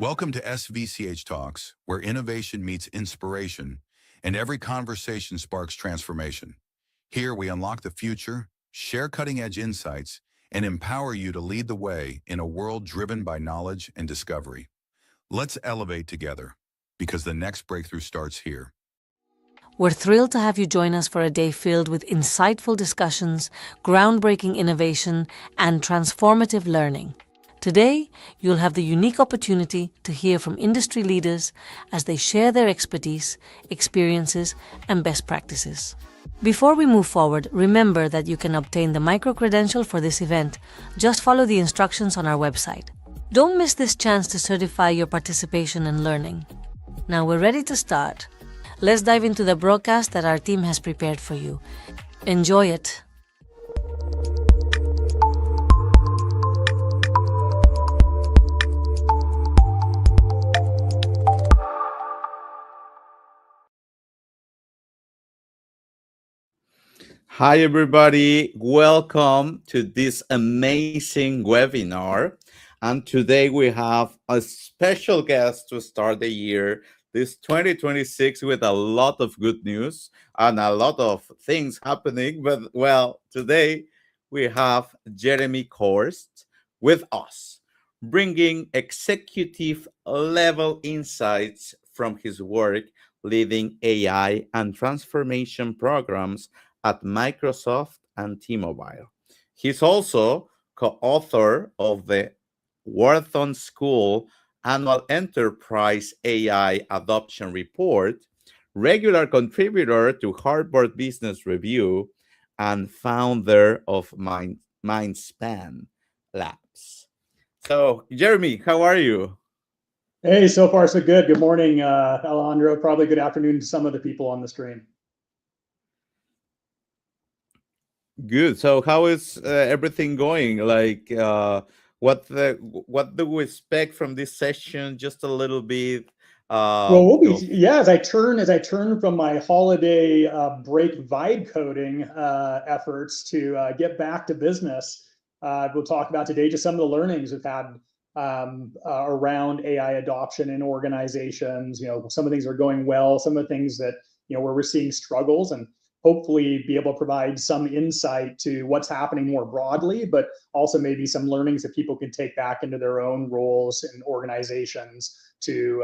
Welcome to SVCH Talks, where innovation meets inspiration, and every conversation sparks transformation. Here we unlock the future, share cutting-edge insights, and empower you to lead the way in a world driven by knowledge and discovery. Let's elevate together, because the next breakthrough starts here. We're thrilled to have you join us for a day filled with insightful discussions, groundbreaking innovation, and transformative learning. Today, you'll have the unique opportunity to hear from industry leaders as they share their expertise, experiences, and best practices. Before we move forward, remember that you can obtain the micro-credential for this event. Just follow the instructions on our website. Don't miss this chance to certify your participation and learning. Now we're ready to start. Let's dive into the broadcast that our team has prepared for you. Enjoy it. Hi, everybody. Welcome to this amazing webinar. And today we have a special guest to start the year, this 2026, with a lot of good news and a lot of things happening. But, well, today we have Jeremy Korst with us, bringing executive level insights from his work leading AI and transformation programs at Microsoft and T-Mobile. He's also co-author of the Wharton School Annual Enterprise AI Adoption Report, regular contributor to Harvard Business Review, and founder of Mindspan Labs. So, Jeremy, how are you? Hey, so far so good. Good morning, Alejandro. Probably good afternoon to some of the people on the stream. Good. So how is everything going? Like, what do we expect from this session? Just a little bit. Well, as I turn from my holiday break vibe coding efforts to get back to business, we'll talk about today just some of the learnings we've had around AI adoption in organizations. Some of the things are going well, some of the things that where we're seeing struggles, and hopefully be able to provide some insight to what's happening more broadly, but also maybe some learnings that people can take back into their own roles and organizations to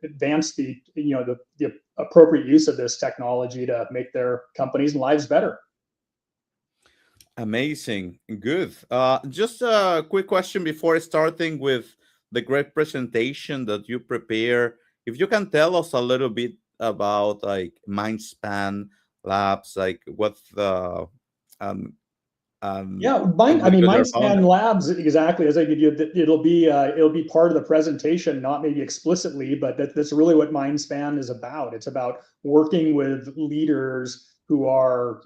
advance the appropriate use of this technology to make their companies and lives better. Amazing. Good. Just a quick question before starting with the great presentation that you prepare. If you can tell us a little bit about like Mindspan Labs, like what the Mindspan Labs, exactly. As I give you, it'll be part of the presentation, not maybe explicitly, but that's really what Mindspan is about. It's about working with leaders who are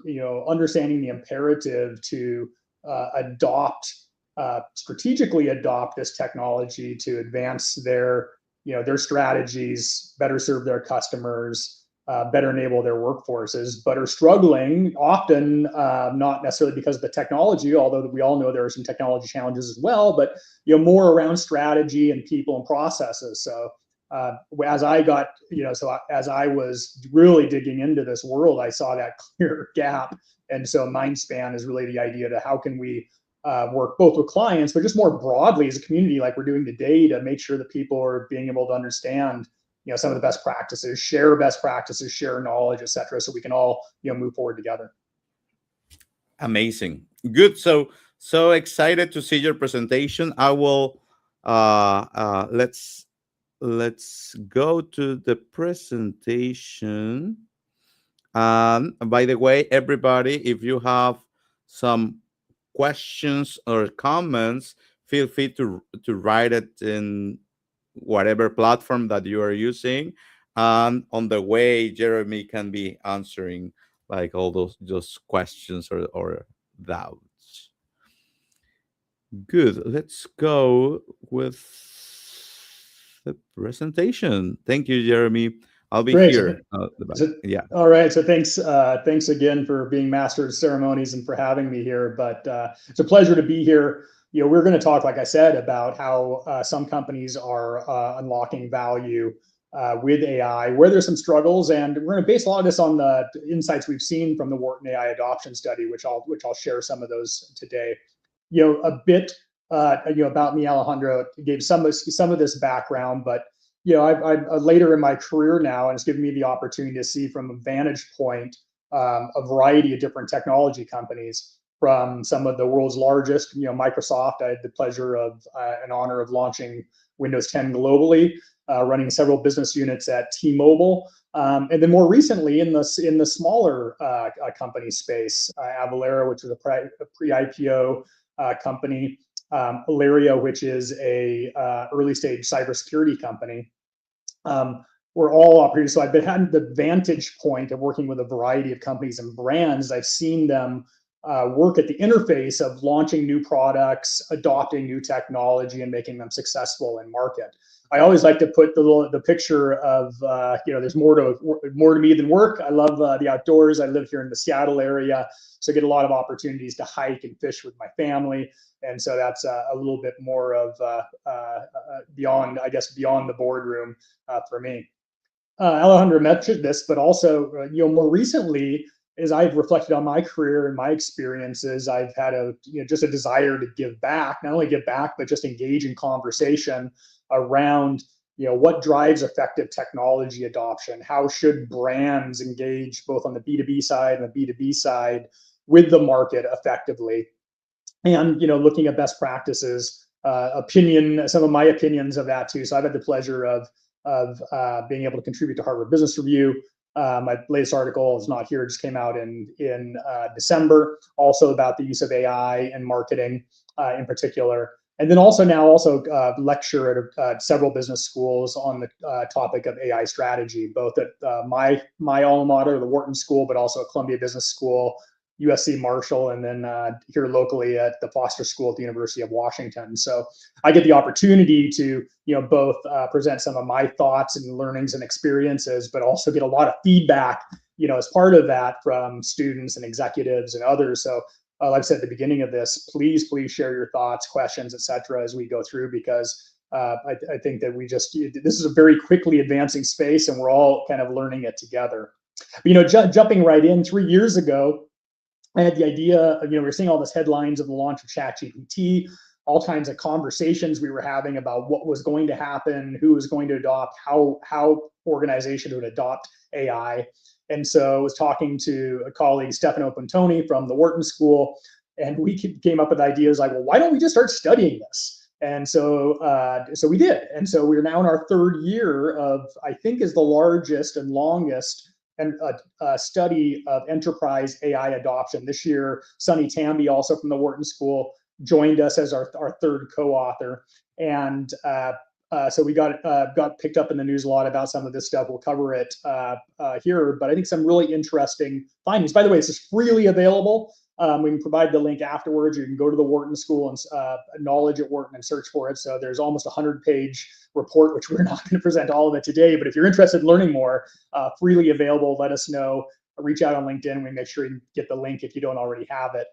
understanding the imperative to strategically adopt this technology to advance their strategies, better serve their customers, better enable their workforces, but are struggling often, not necessarily because of the technology, although we all know there are some technology challenges as well, but more around strategy and people and processes. So as I was really digging into this world, I saw that clear gap. And so Mindspan is really the idea to how can we work both with clients, but just more broadly as a community, like we're doing today, to make sure that people are being able to understand some of the best practices, share knowledge, etc., so we can all move forward together. Amazing. Good. So excited to see your presentation. I will let's go to the presentation. By the way, everybody, if you have some questions or comments, feel free to write it in whatever platform that you are using. And on the way, Jeremy can be answering like all those questions or doubts. Good. Let's go with the presentation. Thank you, Jeremy. I'll be Great. here. Yeah. All right. So thanks again for being master of ceremonies and for having me here. But it's a pleasure to be here. we're going to talk, like I said, about how some companies are unlocking value with AI, where there's some struggles, and we're going to base a lot of this on the insights we've seen from the Wharton AI adoption study, which I'll share some of those today. A bit about me, Alejandro gave some of this background, but I'm later in my career now, and it's given me the opportunity to see from a vantage point a variety of different technology companies, from some of the world's largest, Microsoft. I had the pleasure of and honor of launching Windows 10 globally, running several business units at T-Mobile, and then more recently in the smaller company space, Avalara, which is a pre-IPO company, Ilaria, which is a early stage cybersecurity company. We're all operators. So I've been had the vantage point of working with a variety of companies and brands. I've seen them work at the interface of launching new products, adopting new technology, and making them successful in market. I always like to put the picture of there's more to me than work. I love the outdoors. I live here in the Seattle area, so I get a lot of opportunities to hike and fish with my family, and so that's a little bit more of beyond the boardroom for me. Alejandro mentioned this, but also more recently, as I've reflected on my career and my experiences, I've had just a desire to give back, not only give back, but just engage in conversation around what drives effective technology adoption. How should brands engage both on the B2B side and the B2B side with the market effectively? And looking at best practices, some of my opinions of that too. So I've had the pleasure of being able to contribute to Harvard Business Review. My latest article is not here; it just came out in December, also about the use of AI and marketing in particular. And then also lecture at several business schools on the topic of AI strategy, both at my alma mater, the Wharton School, but also at Columbia Business School, USC Marshall, and then here locally at the Foster School at the University of Washington. So I get the opportunity to both present some of my thoughts and learnings and experiences, but also get a lot of feedback as part of that from students and executives and others. So like I said at the beginning of this, please share your thoughts, questions, etc. as we go through, because I think that this is a very quickly advancing space, and we're all kind of learning it together. But, jumping right in, 3 years ago, I had the idea, we were seeing all these headlines of the launch of ChatGPT, all kinds of conversations we were having about what was going to happen, who was going to adopt, how organizations would adopt AI. And so I was talking to a colleague, Stefano Pontoni from the Wharton School, and we came up with ideas like, well, why don't we just start studying this? And so we did. And so we're now in our third year of, I think, is the largest and longest and study of enterprise AI adoption. This year, Sunny Tamby, also from the Wharton School, joined us as our third co-author. And so we got picked up in the news a lot about some of this stuff. We'll cover it here, but I think some really interesting findings. By the way, this is freely available. We can provide the link afterwards. You can go to the Wharton School and Knowledge at Wharton and search for it. So there's almost a 100-page report, which we're not going to present all of it today. But if you're interested in learning more, freely available, let us know. Reach out on LinkedIn. We make sure you get the link if you don't already have it.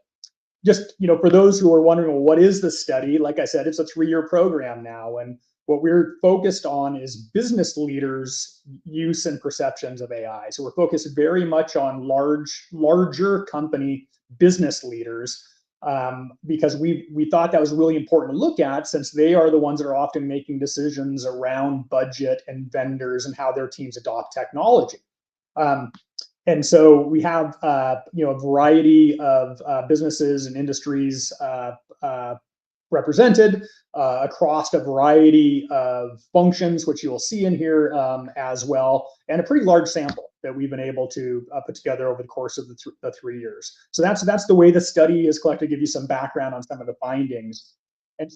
Just for those who are wondering, well, what is the study? Like I said, it's a 3-year program now, and what we're focused on is business leaders' use and perceptions of AI. So we're focused very much on larger company business leaders, because we thought that was really important to look at, since they are the ones that are often making decisions around budget and vendors and how their teams adopt technology. And so we have a variety of businesses and industries represented across a variety of functions, which you will see in here as well, and a pretty large sample that we've been able to put together over the course of the 3 years. So that's the way the study is collected, to give you some background on some of the findings. And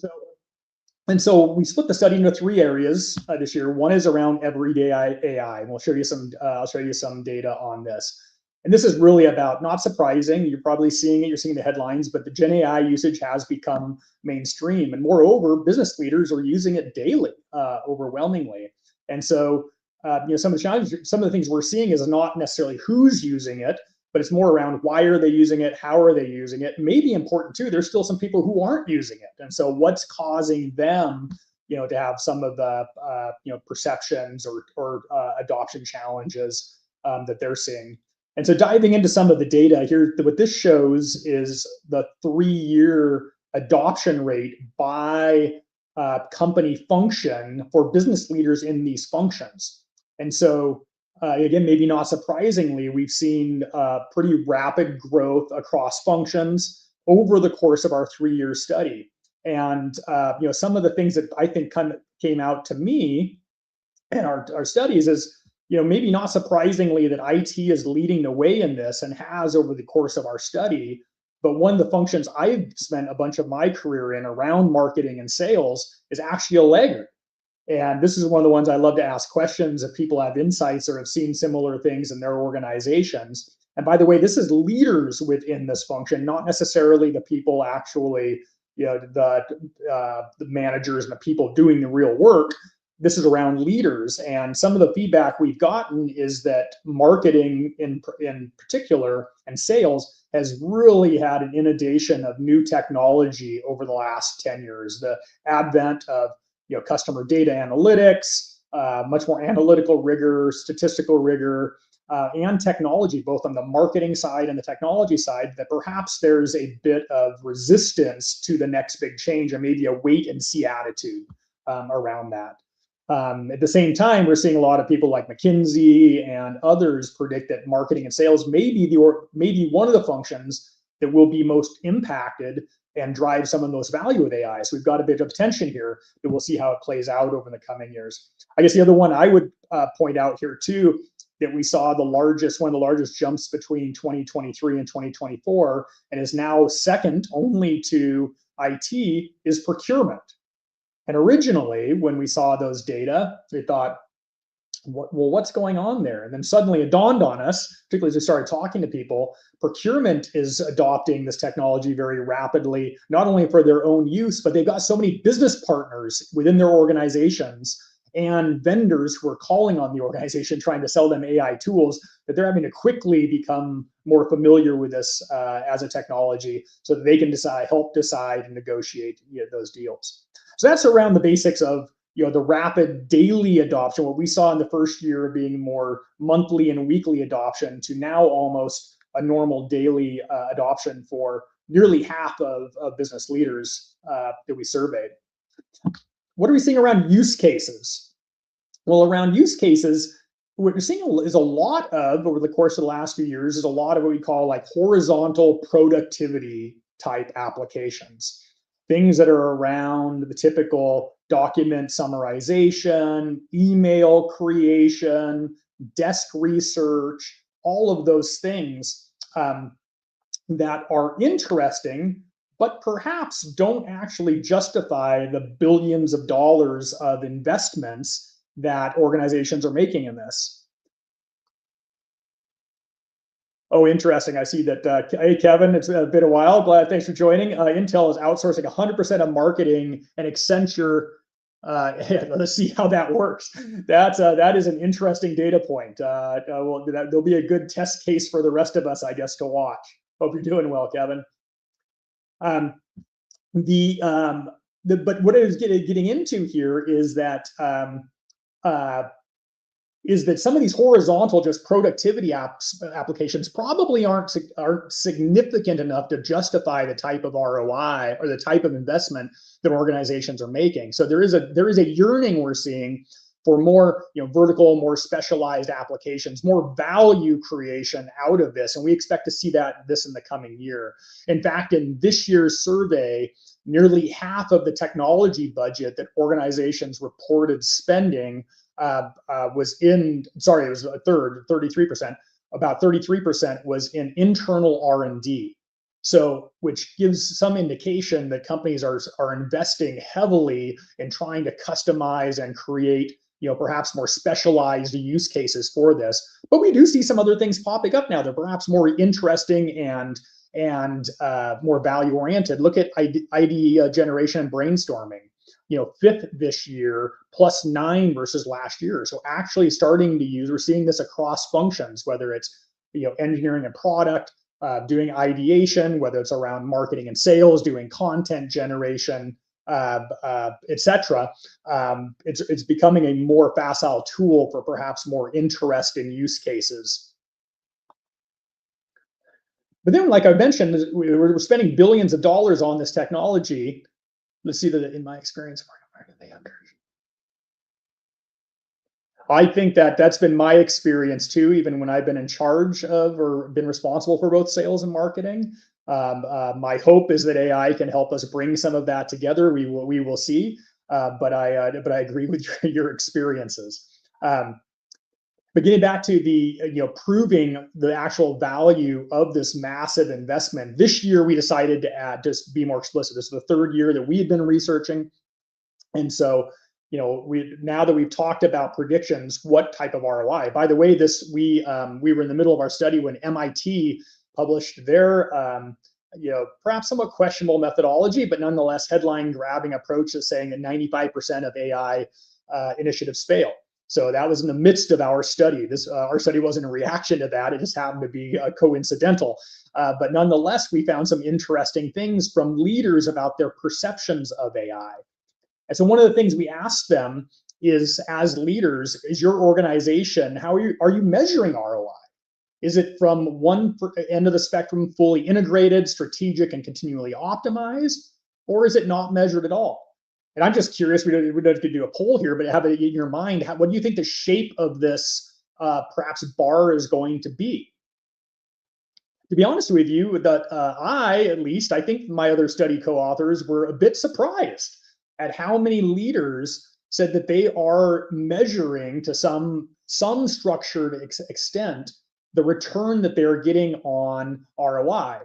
so we split the study into 3 areas this year. One is around everyday AI, and we'll show you I'll show you some data on this. And this is really about, not surprising, you're probably seeing it, you're seeing the headlines, but the Gen AI usage has become mainstream. And moreover, business leaders are using it daily, overwhelmingly. And so, some of the challenges, some of the things we're seeing is not necessarily who's using it, but it's more around why are they using it, how are they using it. Maybe important too, there's still some people who aren't using it, and so what's causing them, to have some of the perceptions or adoption challenges that they're seeing. And so diving into some of the data here, what this shows is the 3-year adoption rate by company function for business leaders in these functions. And so again, maybe not surprisingly, we've seen pretty rapid growth across functions over the course of our 3-year study. And some of the things that I think kind of came out to me in our studies is, maybe not surprisingly that IT is leading the way in this and has over the course of our study. But one of the functions I've spent a bunch of my career in around marketing and sales is actually a laggard. And this is one of the ones I love to ask questions if people have insights or have seen similar things in their organizations. And by the way, this is leaders within this function, not necessarily the people actually, the managers and the people doing the real work. This is around leaders. And some of the feedback we've gotten is that marketing in particular and sales has really had an inundation of new technology over the last 10 years. The advent of customer data analytics, much more analytical rigor, statistical rigor, and technology, both on the marketing side and the technology side, that perhaps there's a bit of resistance to the next big change and maybe a wait and see attitude around that. At the same time, we're seeing a lot of people like McKinsey and others predict that marketing and sales may be one of the functions that will be most impacted and drive some of the most value with AI. So we've got a bit of tension here, but we'll see how it plays out over the coming years. I guess the other one I would point out here too, that we saw one of the largest jumps between 2023 and 2024, and is now second only to IT, is procurement. And originally, when we saw those data, we thought, what's going on there? And then suddenly it dawned on us, particularly as we started talking to people, procurement is adopting this technology very rapidly, not only for their own use, but they've got so many business partners within their organizations and vendors who are calling on the organization, trying to sell them AI tools, that they're having to quickly become more familiar with this as a technology so that they can help decide and negotiate those deals. So that's around the basics of the rapid daily adoption, what we saw in the first year being more monthly and weekly adoption, to now almost a normal daily adoption for nearly half of business leaders that we surveyed. What are we seeing around use cases? Well, around use cases, what we're seeing is a lot of, over the course of the last few years, is a lot of what we call like horizontal productivity type applications. Things that are around the typical document summarization, email creation, desk research, all of those things that are interesting, but perhaps don't actually justify the billions of dollars of investments that organizations are making in this. Oh, interesting. I see that, hey, Kevin, it's been a while. Glad, thanks for joining. Intel is outsourcing 100% of marketing, and Accenture, let's see how that works. That is an interesting data point. There'll be a good test case for the rest of us, I guess, to watch. Hope you're doing well, Kevin. But what I was getting into here is that some of these horizontal just productivity applications probably aren't significant enough to justify the type of ROI or the type of investment that organizations are making. So there is a yearning we're seeing for more vertical, more specialized applications, more value creation out of this, and we expect to see this in the coming year. In fact, in this year's survey, nearly half of the technology budget that organizations reported spending was a third, 33%, about 33% was in internal R&D. So, which gives some indication that companies are investing heavily in trying to customize and create, perhaps more specialized use cases for this. But we do see some other things popping up now that are perhaps more interesting and more value oriented. Look at idea generation and brainstorming. Fifth this year, +9 versus last year. So actually starting to we're seeing this across functions, whether it's engineering and product, doing ideation, whether it's around marketing and sales, doing content generation, etc. It's becoming a more facile tool for perhaps more interesting use cases. But then, like I mentioned, we're spending billions of dollars on this technology. Let's see that in my experience, I think that that's been my experience too, even when I've been in charge of or been responsible for both sales and marketing. My hope is that AI can help us bring some of that together. We will see, but I agree with your experiences. But getting back to the proving the actual value of this massive investment, this year we decided to add, just be more explicit. This is the third year that we had been researching, and so now that we've talked about predictions, what type of ROI? By the way, we were in the middle of our study when MIT published their perhaps somewhat questionable methodology, but nonetheless headline-grabbing approach to saying that 95% of AI initiatives fail. So that was in the midst of our study. Our study wasn't a reaction to that. It just happened to be coincidental. But nonetheless, we found some interesting things from leaders about their perceptions of AI. And so one of the things we asked them is, as leaders, is your organization, how are you measuring ROI? Is it from one end of the spectrum, fully integrated, strategic, and continually optimized? Or is it not measured at all? And I'm just curious, we don't have to do a poll here, but have it in your mind, what do you think the shape of this perhaps bar is going to be? To be honest with you, that I think my other study co-authors were a bit surprised at how many leaders said that they are measuring to some structured extent the return that they're getting on ROI.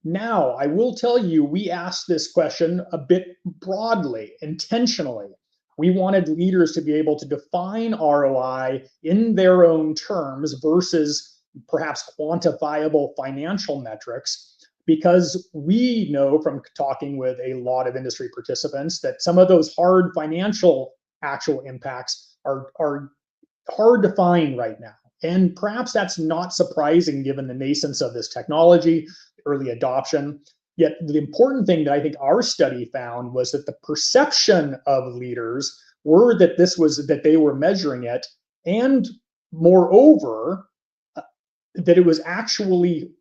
Now, I will tell you, we asked this question a bit broadly, intentionally. We wanted leaders to be able to define ROI in their own terms versus perhaps quantifiable financial metrics, because we know from talking with a lot of industry participants that some of those hard financial actual impacts are hard to find right now. And perhaps that's not surprising given the nascence of this technology, early adoption. Yet the important thing that I think our study found was that the perception of leaders were that they were measuring it, and moreover, that it was actually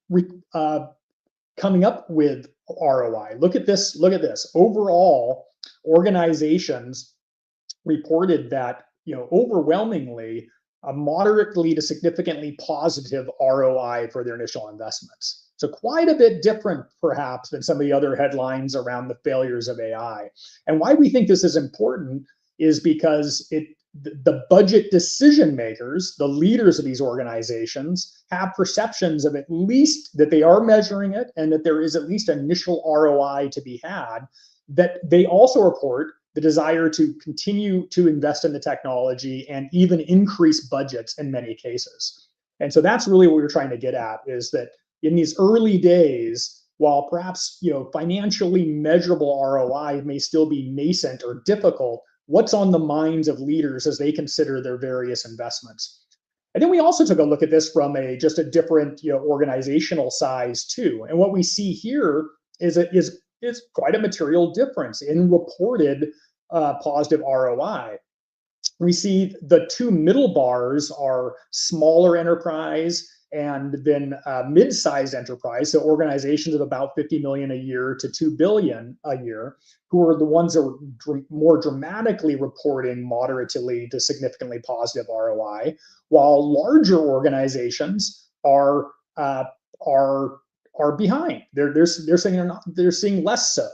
coming up with ROI. Look at this. Overall, organizations reported that overwhelmingly a moderately to significantly positive ROI for their initial investments. So quite a bit different, perhaps, than some of the other headlines around the failures of AI. And why we think this is important is because the budget decision makers, the leaders of these organizations, have perceptions of at least that they are measuring it and that there is at least initial ROI to be had, that they also report the desire to continue to invest in the technology and even increase budgets in many cases. And so that's really what we're trying to get at, is that in these early days, while perhaps financially measurable ROI may still be nascent or difficult, what's on the minds of leaders as they consider their various investments? And then we also took a look at this from just a different organizational size too. And what we see here is quite a material difference in reported positive ROI. We see the two middle bars are smaller enterprise and then mid-sized enterprise, so organizations of about 50 million a year to 2 billion a year, who are the ones that are more dramatically reporting moderately to significantly positive ROI, while larger organizations are behind. They're seeing less so.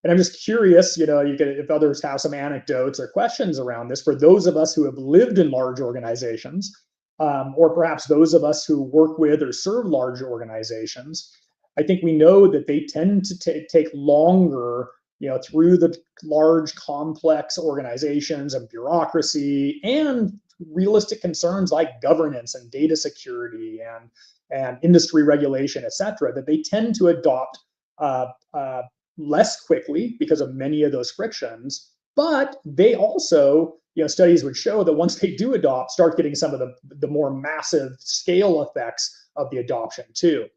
And I'm just curious, if others have some anecdotes or questions around this, for those of us who have lived in large organizations, or perhaps those of us who work with or serve large organizations, I think we know that they tend to take longer, through the large, complex organizations and bureaucracy and realistic concerns like governance and data security and industry regulation, et cetera, that they tend to adopt less quickly because of many of those frictions. But they also, studies would show that once they do adopt, start getting some of the more massive scale effects of the adoption too.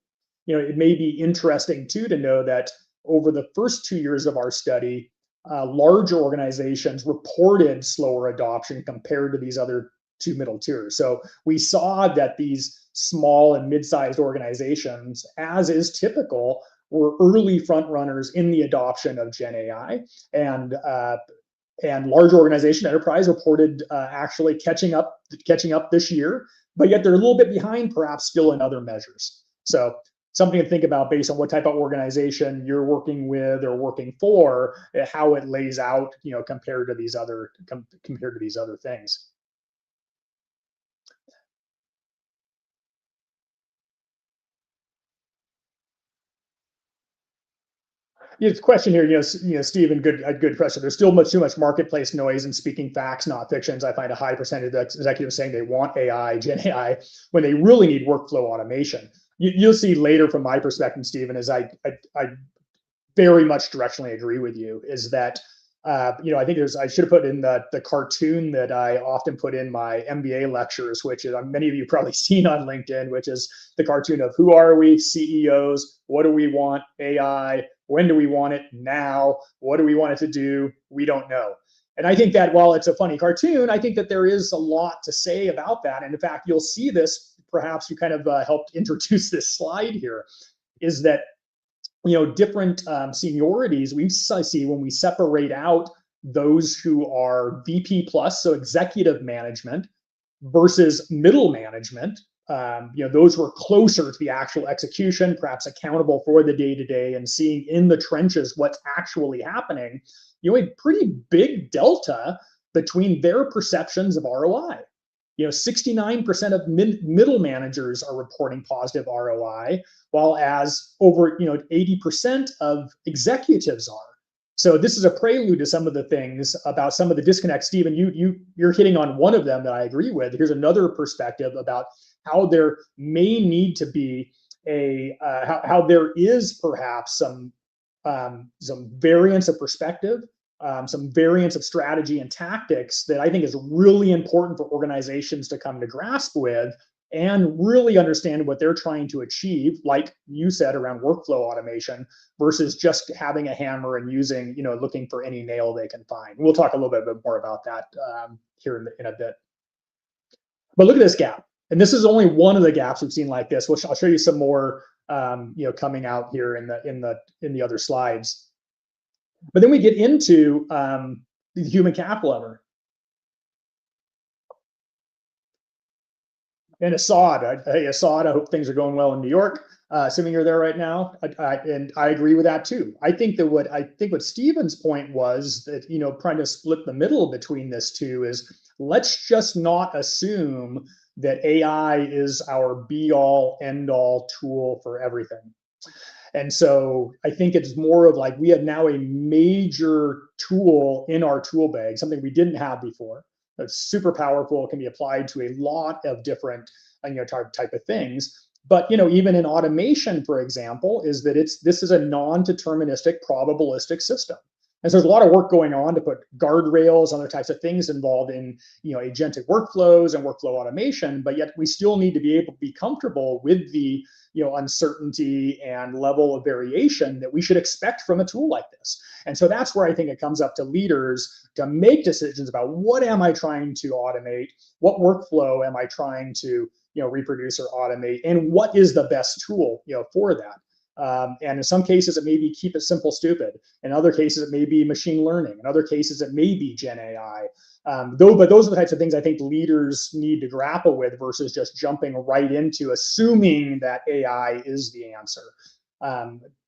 It may be interesting too to know that over the first 2 years of our study, larger organizations reported slower adoption compared to these other two middle tiers. So we saw that these small and mid-sized organizations, as is typical, were early front runners in the adoption of Gen AI, and large organization enterprise reported actually catching up this year, but yet they're a little bit behind, perhaps still in other measures. So something to think about based on what type of organization you're working with or working for, how it lays out, compared to these other things. It's a question here, Stephen, good question. There's still too much marketplace noise and speaking facts, not fictions. I find a high percentage of executives saying they want AI, Gen AI, when they really need workflow automation. You'll see later from my perspective, Stephen, is I very much directionally agree with you, is that I think I should have put in the cartoon that I often put in my MBA lectures, which is, many of you probably seen on LinkedIn, which is the cartoon of who are we, CEOs, what do we want, AI, when do we want it, now, what do we want it to do, we don't know. And I think that while it's a funny cartoon, I think that there is a lot to say about that. And in fact, you'll see this, perhaps you kind of helped introduce this slide here, is that different seniorities we see when we separate out those who are VP plus, so executive management, versus middle management. Those who are closer to the actual execution, perhaps accountable for the day-to-day and seeing in the trenches what's actually happening. A pretty big delta between their perceptions of ROI. 69% of middle managers are reporting positive ROI, while as over 80% of executives are. So this is a prelude to some of the things about some of the disconnects. Stephen, you're hitting on one of them that I agree with. Here's another perspective about how there may need to be how there is perhaps some variance of perspective, some variance of strategy and tactics that I think is really important for organizations to come to grasp with and really understand what they're trying to achieve, like you said, around workflow automation, versus just having a hammer and using, looking for any nail they can find. We'll talk a little bit more about that here in a bit. But look at this gap. And this is only one of the gaps we've seen like this, which I'll show you some more, coming out here in the other slides. But then we get into the human capital lever. And Assad, Assad, I hope things are going well in New York, assuming you're there right now. And I agree with that too. I think what Stephen's point was that, trying to split the middle between this two is, let's just not assume that AI is our be-all, end-all tool for everything. And so I think it's more of like, we have now a major tool in our tool bag, something we didn't have before. That's super powerful, can be applied to a lot of different type of things. But even in automation, for example, is that this is a non-deterministic probabilistic system. And so there's a lot of work going on to put guardrails, other types of things involved in agentic workflows and workflow automation, but yet we still need to be able to be comfortable with the uncertainty and level of variation that we should expect from a tool like this. And so that's where I think it comes up to leaders to make decisions about, what am I trying to automate? What workflow am I trying to reproduce or automate? And what is the best tool for that? And in some cases, it may be keep it simple, stupid. In other cases, it may be machine learning. In other cases, it may be Gen AI. But those are the types of things I think leaders need to grapple with, versus just jumping right into assuming that AI is the answer,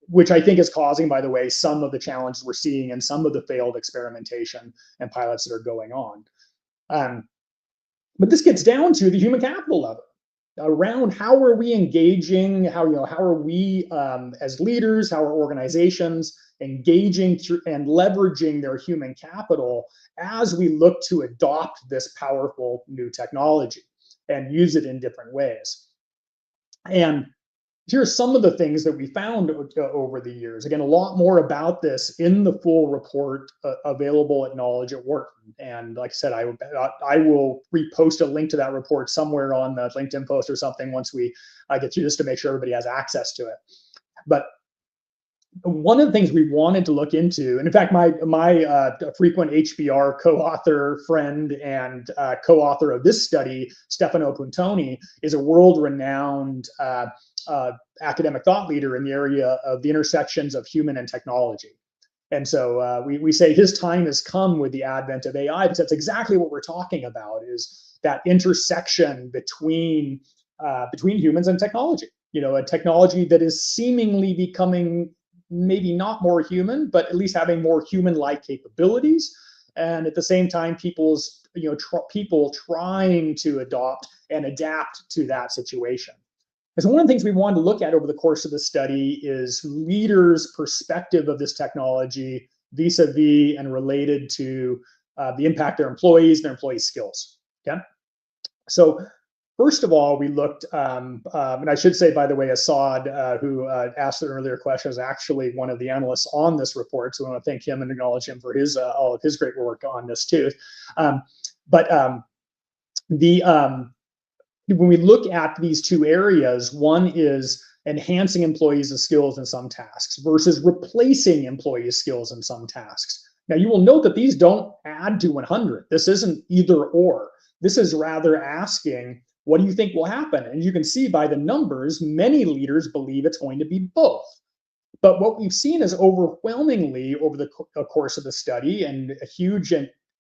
which I think is causing, by the way, some of the challenges we're seeing and some of the failed experimentation and pilots that are going on. But this gets down to the human capital level, around how are we engaging, how are we as leaders, how are organizations engaging through and leveraging their human capital as we look to adopt this powerful new technology and use it in different ways. And here's some of the things that we found over the years. Again, a lot more about this in the full report available at Knowledge at Wharton. And like I said, I will repost a link to that report somewhere on the LinkedIn post or something once we get through this to make sure everybody has access to it. But one of the things we wanted to look into, and in fact, my frequent HBR co-author friend and co-author of this study, Stefano Puntoni, is a world-renowned academic thought leader in the area of the intersections of human and technology. And so we say his time has come with the advent of AI, because that's exactly what we're talking about, is that intersection between humans and technology. A technology that is seemingly becoming maybe not more human, but at least having more human-like capabilities, and at the same time, people trying to adopt and adapt to that situation. And so one of the things we wanted to look at over the course of the study is leaders' perspective of this technology vis-a-vis and related to the impact of their employees and their employees' skills. Okay, so first of all, we looked, and I should say, by the way, Assad, who asked the earlier question, is actually one of the analysts on this report. So I want to thank him and acknowledge him for all of his great work on this too. When we look at these two areas, one is enhancing employees' skills in some tasks versus replacing employees' skills in some tasks. Now, you will note that these don't add to 100. This isn't either or. This is rather asking, what do you think will happen? And you can see by the numbers, many leaders believe it's going to be both. But what we've seen is overwhelmingly over the course of the study, and a huge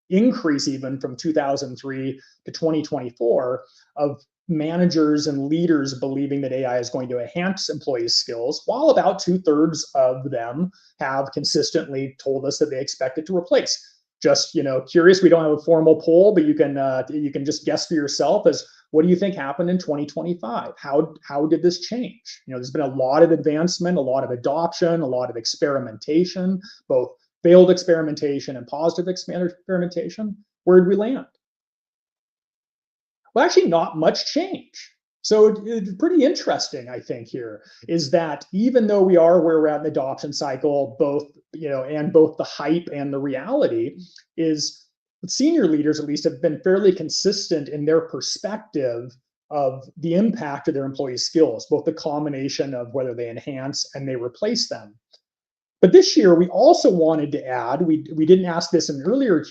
increase even from 2003 to 2024, of managers and leaders believing that AI is going to enhance employees' skills, while about 2/3 of them have consistently told us that they expect it to replace. Just curious, we don't have a formal poll, but you can just guess for yourself as what do you think happened in 2025? How did this change? There's been a lot of advancement, a lot of adoption, a lot of experimentation, both failed experimentation and positive experimentation. Where did we land? Well, actually, not much change. So it's pretty interesting, I think, here is that even though we are where we're at in the adoption cycle, both the hype and the reality is senior leaders, at least, have been fairly consistent in their perspective of the impact of their employees' skills, both the combination of whether they enhance and they replace them. But this year, we also wanted to add, we didn't ask this in earlier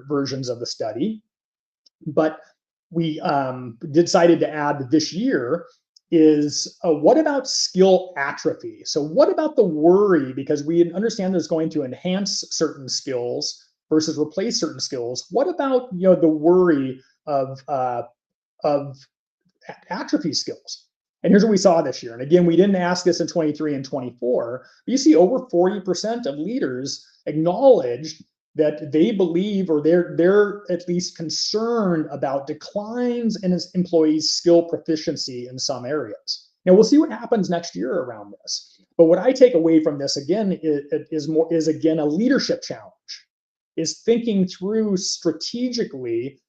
versions of the study, but we decided to add this year is what about skill atrophy? So what about the worry, because we understand there's going to enhance certain skills versus replace certain skills. What about the worry of atrophy skills? And here's what we saw this year. And again, we didn't ask this in 23 and 24, but you see over 40% of leaders acknowledged that they believe, or they're at least concerned about declines in employees' skill proficiency in some areas. Now we'll see what happens next year around this. But what I take away from this again is again a leadership challenge, is thinking through strategically.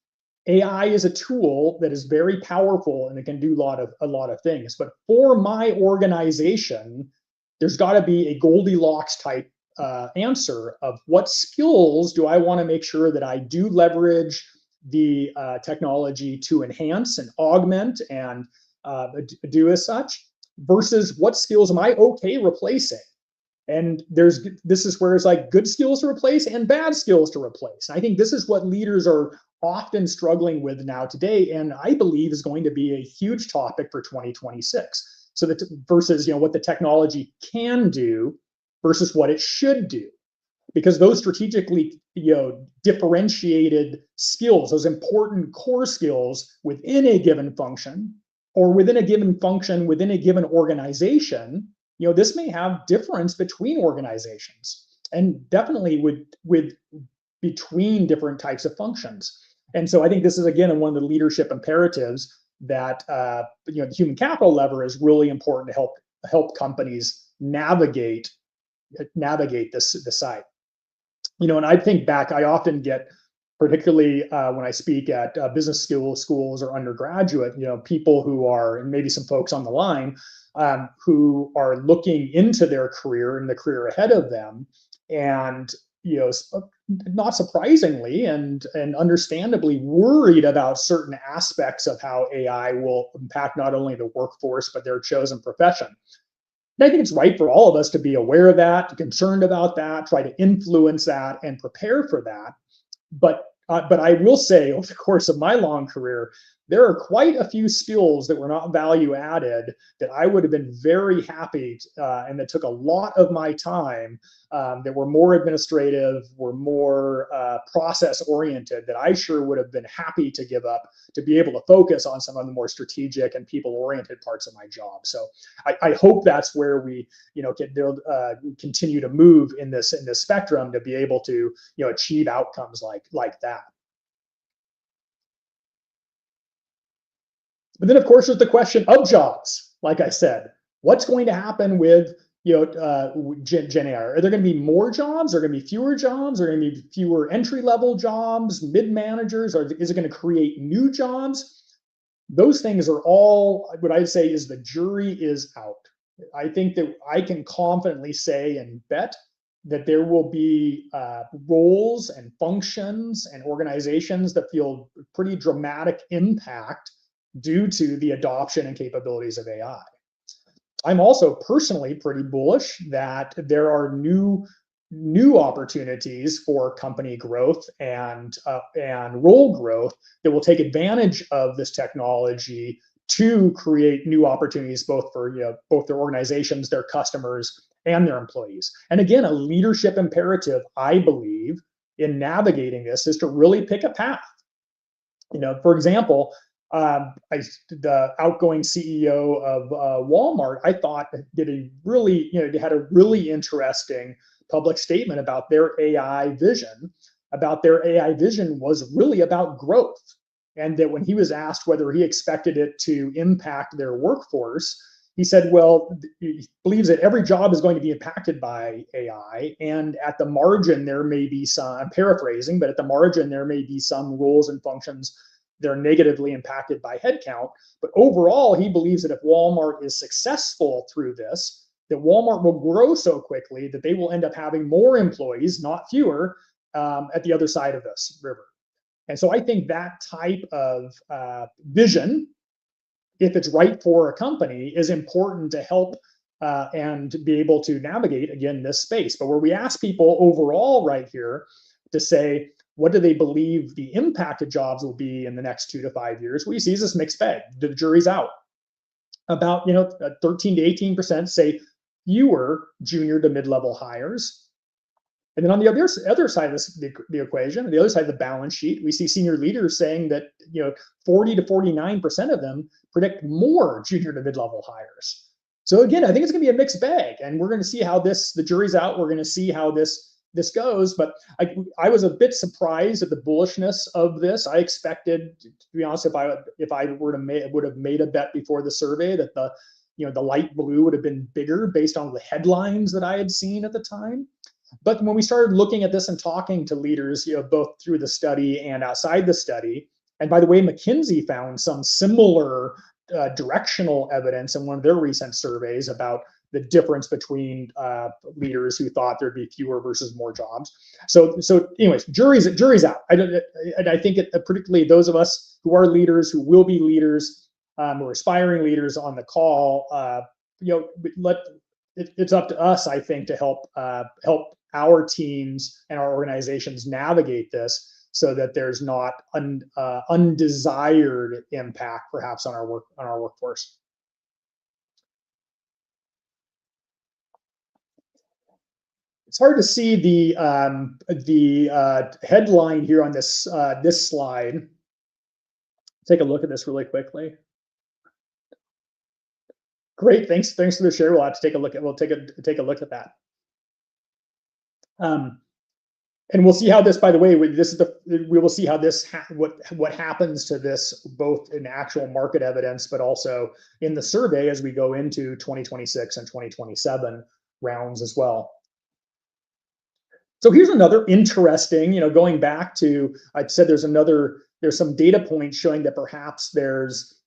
AI is a tool that is very powerful and it can do a lot of things. But for my organization, there's got to be a Goldilocks type answer of what skills do I want to make sure that I do leverage the technology to enhance and augment and do as such, versus what skills am I okay replacing? And this is where it's like good skills to replace and bad skills to replace. And I think this is what leaders are often struggling with now today, and I believe is going to be a huge topic for 2026. So that versus what the technology can do versus what it should do, because those strategically differentiated skills, those important core skills within a given function, or within a given function within a given organization, this may have difference between organizations, and definitely with between different types of functions. And so I think this is again one of the leadership imperatives that the human capital lever is really important to help companies navigate this side. And I think back, I often get particularly when I speak at business schools or undergraduate, people who are, and maybe some folks on the line, who are looking into their career and the career ahead of them, and not surprisingly and understandably worried about certain aspects of how AI will impact not only the workforce but their chosen profession. And I think it's right for all of us to be aware of that, concerned about that, try to influence that and prepare for that. But I will say, over the course of my long career, there are quite a few skills that were not value added that I would have been very happy, and that took a lot of my time, that were more administrative, were more process oriented, that I sure would have been happy to give up to be able to focus on some of the more strategic and people oriented parts of my job. So I hope that's where we can build, continue to move in this spectrum to be able to achieve outcomes like that. But then, of course, there's the question of jobs. Like I said, what's going to happen with Gen AI? Are there going to be more jobs? Are there going to be fewer jobs? Are there going to be fewer entry-level jobs, mid-managers? Or is it going to create new jobs? Those things are all, what I'd say is the jury is out. I think that I can confidently say and bet that there will be roles and functions and organizations that feel pretty dramatic impact due to the adoption and capabilities of AI. I'm also personally pretty bullish that there are new opportunities for company growth and role growth that will take advantage of this technology to create new opportunities both for both their organizations, their customers, and their employees. And again, a leadership imperative, I believe, in navigating this is to really pick a path. For example, the outgoing CEO of Walmart, I thought did a really, had a really interesting public statement about their AI vision. About their AI vision was really about growth, and that when he was asked whether he expected it to impact their workforce, he said, well, he believes that every job is going to be impacted by AI, and at the margin there may be some, I'm paraphrasing, but at the margin there may be some roles and functions that are negatively impacted by headcount. But overall, he believes that if Walmart is successful through this, that Walmart will grow so quickly that they will end up having more employees, not fewer, at the other side of this river. And so I think that type of vision, if it's right for a company, is important to help and be able to navigate, again, this space. But where we ask people overall right here to say, what do they believe the impact of jobs will be in the next 2 to 5 years? What you see is this mixed bag. The jury's out. About 13 to 18% say fewer junior to mid-level hires. And then on the other side of the equation, the other side of the balance sheet, we see senior leaders saying that 40 to 49% of them predict more junior to mid-level hires. So again, I think it's going to be a mixed bag, and we're going to see how the jury's out. We're going to see how this goes. But I was a bit surprised at the bullishness of this. I expected, to be honest, if I would have made a bet before the survey that the light blue would have been bigger based on the headlines that I had seen at the time. But when we started looking at this and talking to leaders, both through the study and outside the study, and by the way, McKinsey found some similar directional evidence in one of their recent surveys about the difference between leaders who thought there'd be fewer versus more jobs. So anyways, jury's out. I think particularly those of us who are leaders, who will be leaders, who are aspiring leaders on the call, it's up to us, I think, to help our teams and our organizations navigate this, so that there's not undesired impact, perhaps, on our workforce. It's hard to see the headline here on this slide. Take a look at this really quickly. Great, thanks for the share. We'll have to take a look at that. And we'll see how this, by the way, we will see how this, what happens to this, both in actual market evidence, but also in the survey as we go into 2026 and 2027 rounds as well. So here's another interesting, going back to, I said there's some data points showing that perhaps there's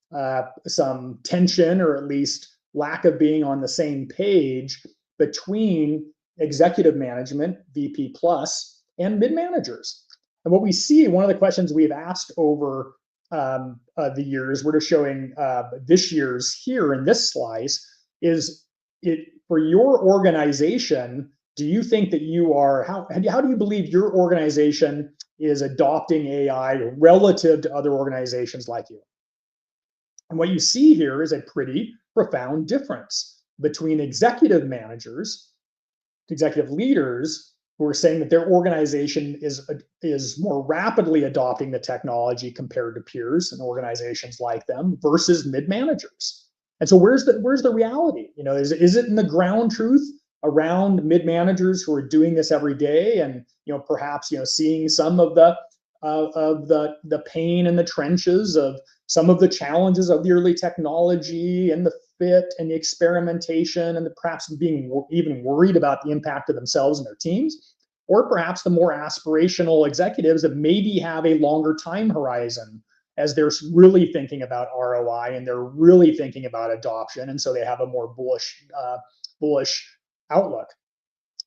some tension or at least lack of being on the same page between executive management, VP plus, and mid managers. And what we see, one of the questions we've asked over the years, we're just showing this year's here in this slice, is it for your organization, do you think that you are, how do you believe your organization is adopting AI relative to other organizations like you? And what you see here is a pretty profound difference between executive managers, executive leaders who are saying that their organization is more rapidly adopting the technology compared to peers and organizations like them versus mid managers. And so where's the reality? Is it in the ground truth around mid managers who are doing this every day, and perhaps seeing some of the pain in the trenches of some of the challenges of the early technology and the fit and the experimentation, and perhaps being even worried about the impact of themselves and their teams, or perhaps the more aspirational executives that maybe have a longer time horizon as they're really thinking about ROI and they're really thinking about adoption, and so they have a more bullish outlook.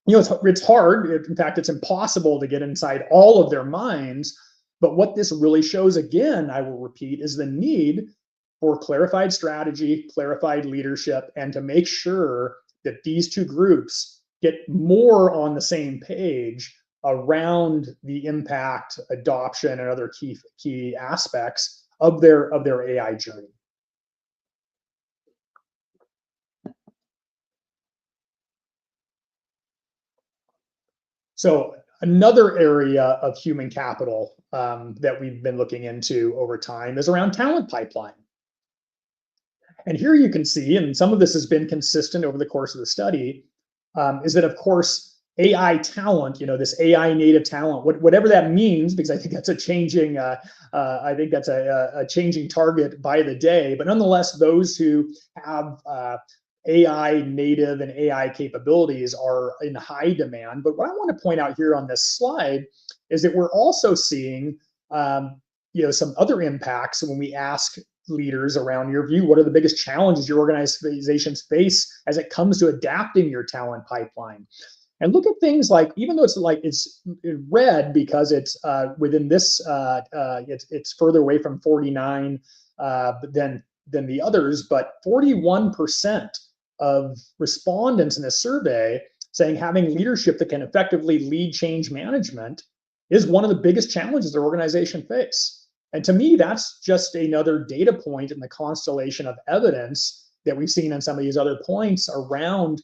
It's hard. In fact, it's impossible to get inside all of their minds. But what this really shows, again, I will repeat, is the need for clarified strategy, clarified leadership, and to make sure that these two groups get more on the same page around the impact, adoption, and other key aspects of their AI journey. So another area of human capital that we've been looking into over time is around talent pipeline. And here you can see, and some of this has been consistent over the course of the study, is that, of course, AI talent, this AI native talent, whatever that means, because I think that's a changing target by the day. But nonetheless, those who have AI native and AI capabilities are in high demand. But what I want to point out here on this slide is that we're also seeing some other impacts when we ask leaders around your view, what are the biggest challenges your organizations face as it comes to adapting your talent pipeline? And look at things like, even though it's red because it's within this, it's further away from 49 than the others, but 41% of respondents in this survey saying having leadership that can effectively lead change management is one of the biggest challenges their organization face. And to me, that's just another data point in the constellation of evidence that we've seen on some of these other points around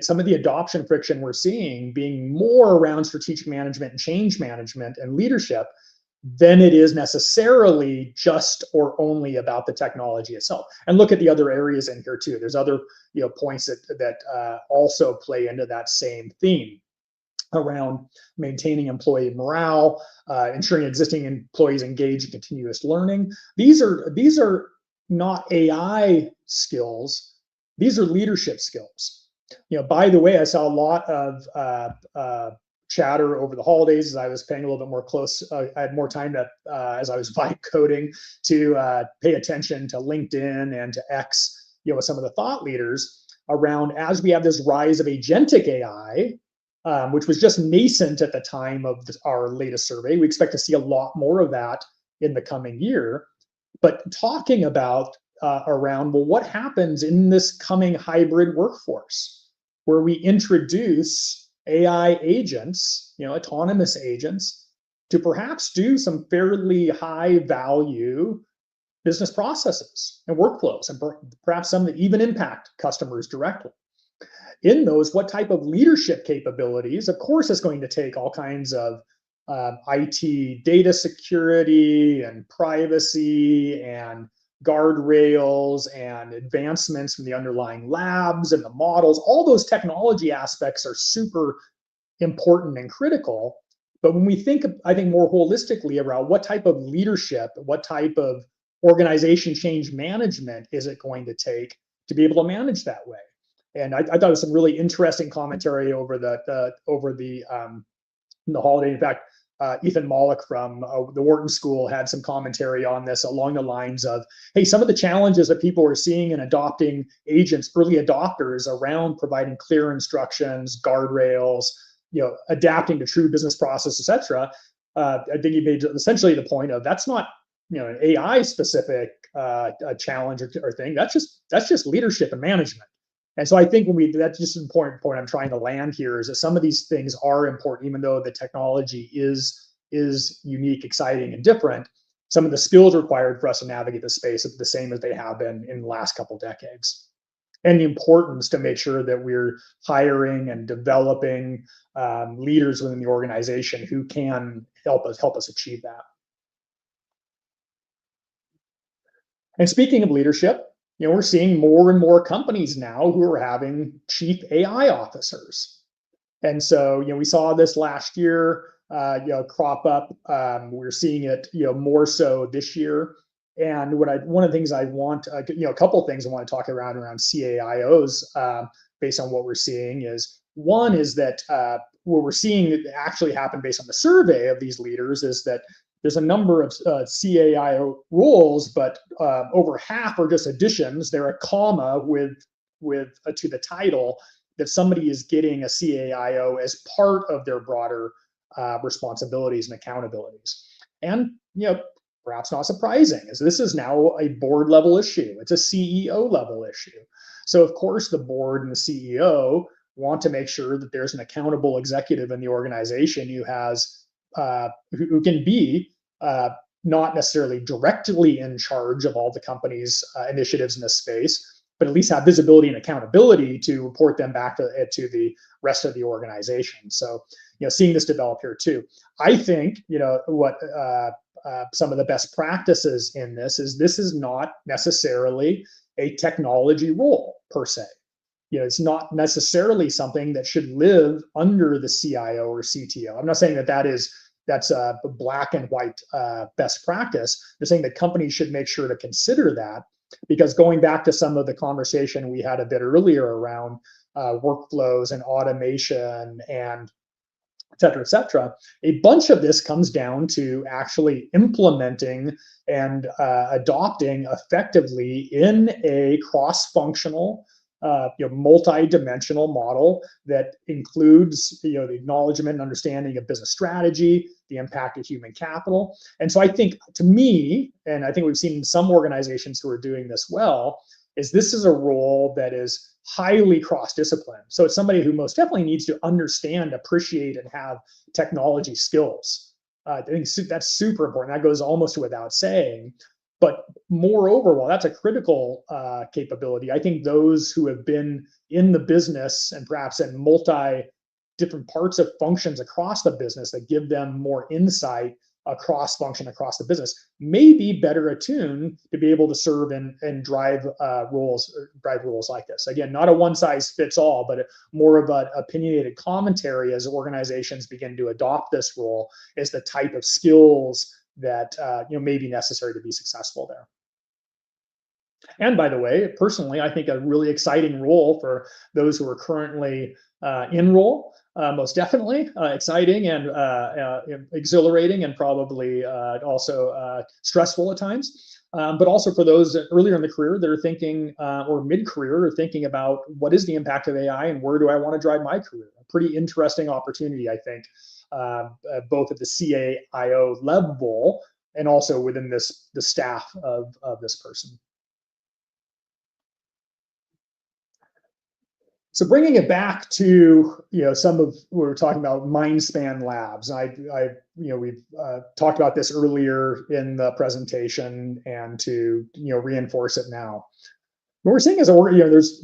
some of the adoption friction we're seeing being more around strategic management and change management and leadership than it is necessarily just or only about the technology itself. And look at the other areas in here too. There's other points that also play into that same theme around maintaining employee morale, ensuring existing employees engage in continuous learning. These are not AI skills. These are leadership skills. By the way, I saw a lot of chatter over the holidays as I was paying a little bit more close. I had more time to, as I was vibe coding, to pay attention to LinkedIn and to X, with some of the thought leaders around, as we have this rise of agentic AI, which was just nascent at the time of our latest survey. We expect to see a lot more of that in the coming year. But talking about around, well, what happens in this coming hybrid workforce where we introduce AI agents, autonomous agents, to perhaps do some fairly high value business processes and workflows, and perhaps some that even impact customers directly. In those, what type of leadership capabilities? Of course, it's going to take all kinds of IT data security and privacy and guardrails and advancements from the underlying labs and the models. All those technology aspects are super important and critical. But when we think, I think, more holistically around what type of leadership, what type of organization change management is it going to take to be able to manage that way? And I thought it was some really interesting commentary over the the holiday. In fact, Ethan Mollick from the Wharton School had some commentary on this along the lines of, hey, some of the challenges that people are seeing in adopting agents, early adopters, around providing clear instructions, guardrails, adapting to true business process, etc. I think he made essentially the point of, that's not an AI specific challenge or thing. That's just leadership and management. And so I think that's just an important point I'm trying to land here, is that some of these things are important, even though the technology is unique, exciting, and different. Some of the skills required for us to navigate the space are the same as they have been in the last couple decades. And the importance to make sure that we're hiring and developing leaders within the organization who can help us achieve that. And speaking of leadership, we're seeing more and more companies now who are having chief AI officers. And so, we saw this last year, crop up. We're seeing it, more so this year. And one of the things I want, a couple of things I want to talk around CAIOs, based on what we're seeing is, one is that what we're seeing actually happen based on the survey of these leaders is that there's a number of CAIO roles, but over half are just additions. They're a comma with to the title, that somebody is getting a CAIO as part of their broader responsibilities and accountabilities. And perhaps not surprising, as this is now a board level issue. It's a CEO level issue. So of course the board and the CEO want to make sure that there's an accountable executive in the organization who has who can be not necessarily directly in charge of all the company's initiatives in this space, but at least have visibility and accountability to report them back to the rest of the organization. So, seeing this develop here too. I think, what some of the best practices in this is not necessarily a technology role per se. It's not necessarily something that should live under the CIO or CTO. I'm not saying that's a black and white best practice. They're saying that companies should make sure to consider that, because going back to some of the conversation we had a bit earlier around workflows and automation and et cetera, a bunch of this comes down to actually implementing and adopting effectively in a cross-functional, multi-dimensional model that includes, the acknowledgement and understanding of business strategy, the impact of human capital. And so I think, to me, and I think we've seen some organizations who are doing this well, is this is a role that is highly cross-discipline. So it's somebody who most definitely needs to understand, appreciate, and have technology skills. I think that's super important. That goes almost without saying. But moreover, while that's a critical capability, I think those who have been in the business and perhaps in different parts of functions across the business that give them more insight across function across the business may be better attuned to be able to serve and drive roles like this. Again, not a one size fits all, but more of an opinionated commentary as organizations begin to adopt this role as the type of skills that may be necessary to be successful there. And by the way, personally, I think a really exciting role for those who are currently in role, most definitely exciting and exhilarating, and probably also stressful at times. But also for those earlier in the career that are thinking, or mid-career, are thinking about what is the impact of AI and where do I want to drive my career. A pretty interesting opportunity, I think, both at the CAIO level and also within the staff of this person. So bringing it back to some of what we're talking about, Mindspan Labs. We've talked about this earlier in the presentation, and to reinforce it now. What we're seeing is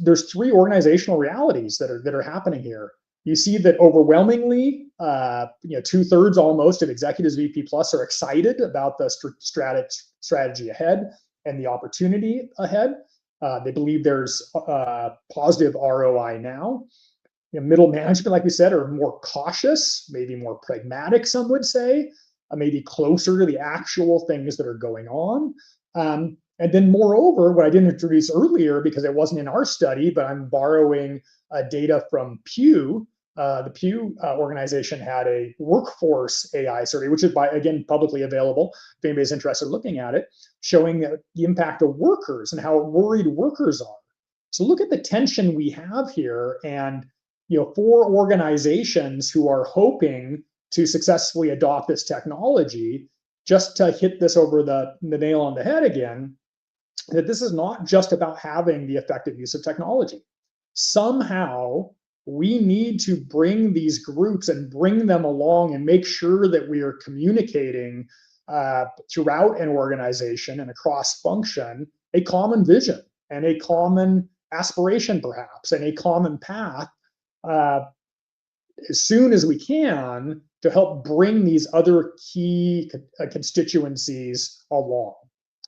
there's three organizational realities that are happening here. You see that overwhelmingly, 2/3 almost of executives VP plus are excited about the strategy ahead and the opportunity ahead. They believe there's positive ROI now. Middle management, like we said, are more cautious, maybe more pragmatic, some would say, maybe closer to the actual things that are going on. And then moreover, what I didn't introduce earlier because it wasn't in our study, but I'm borrowing data from Pew, the Pew organization had a workforce AI survey, which is again publicly available if anybody's interested in looking at it, showing the impact of workers and how worried workers are. So look at the tension we have here, and for organizations who are hoping to successfully adopt this technology, just to hit this over the nail on the head again, that this is not just about having the effective use of technology. Somehow we need to bring these groups and bring them along and make sure that we are communicating throughout an organization and across function a common vision and a common aspiration, perhaps, and a common path as soon as we can to help bring these other key constituencies along.